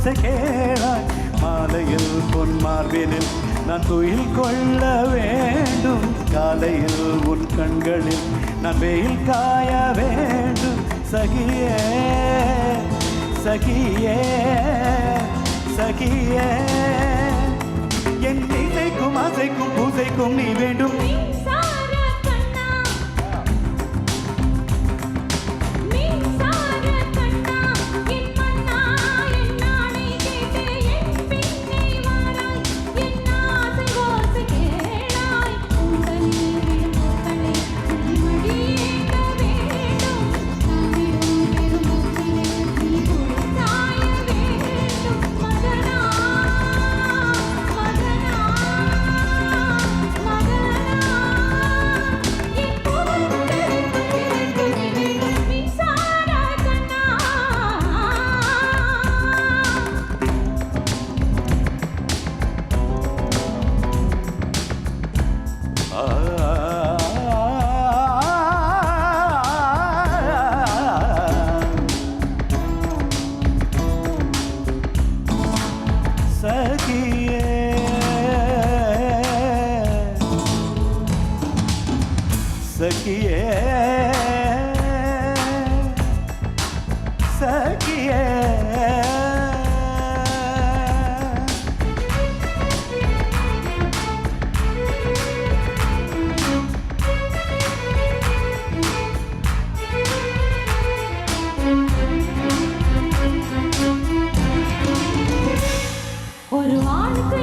ஓசை கேளாய். மாலையில் பொன் மார்பினில் நான் துயில் கொள்ள வேண்டும். காலையில் உன் கண்களில் நான் வெயில் காய வேண்டும். சகியே சகியே சகியே என் இசைக்கும் ஆசைக்கும் பூசைக்கும் நீ வேண்டும். सखिए सखिए ஒரு ஆணுக்கு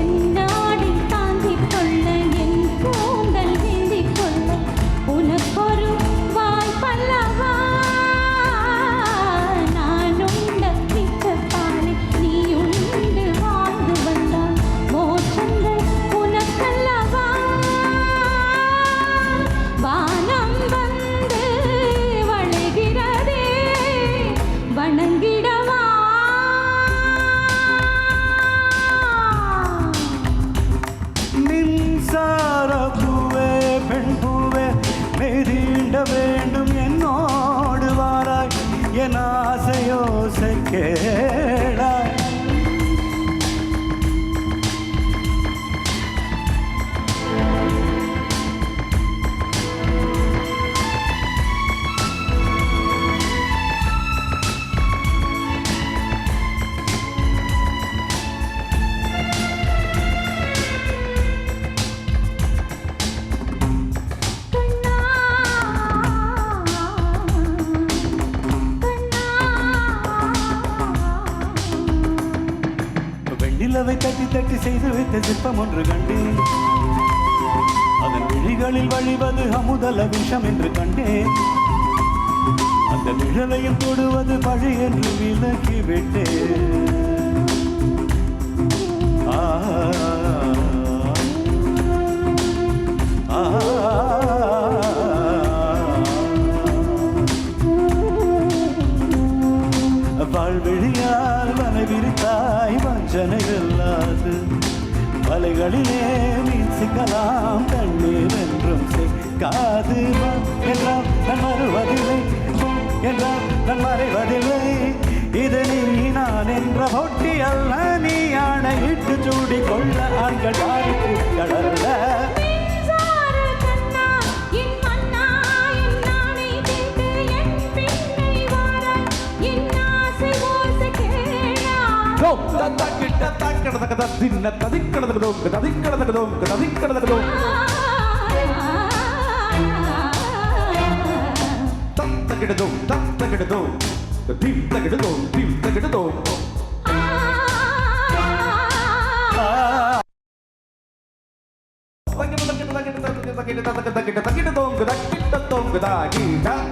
என்னாடி தாங்கிக் கொள்ள என் கூந்தல் வேண்டிக் கொள்ள உனக்கொரு வாய்ப்பல்லவா நான் உண்ட பிச்சப்பாலை நீ உண்டு வாழ்ந்து வந்தால் மோட்சங்கள் உனக்கல்லவா வானம் வந்து வளைகிறதே வணங்கிடவா வேண்டும் என்னோடு வாராய் என் ஆசையோசை கேளாய். நிலவை தட்டி தட்டி செய்து வைத்த சிற்பம் ஒன்று கண்டேன். அதன் விழிகளில் வழிவது அமுதல விஷம் என்று கண்டேன். அந்த நிழலையும் தொடுவது பழி என்று விலக்கி விட்டேன். வாழ்விழியால் வலை விரித்தாய் வஞ்சனை வெல்லாது. வலைகளிலே மீன் சிக்கலாம் தண்ணீர் என்றும் சிக்காது. எல்லாம் நான் மறுவதில்லை என்றால் நான் மறைவதில்லை. இது நீ நான் என்ற போட்டி அல்ல. நீ ஆணையிட்டு சூடிக் கொள்ள ஆண்கள் யாருக்கு கடல்ல. Kita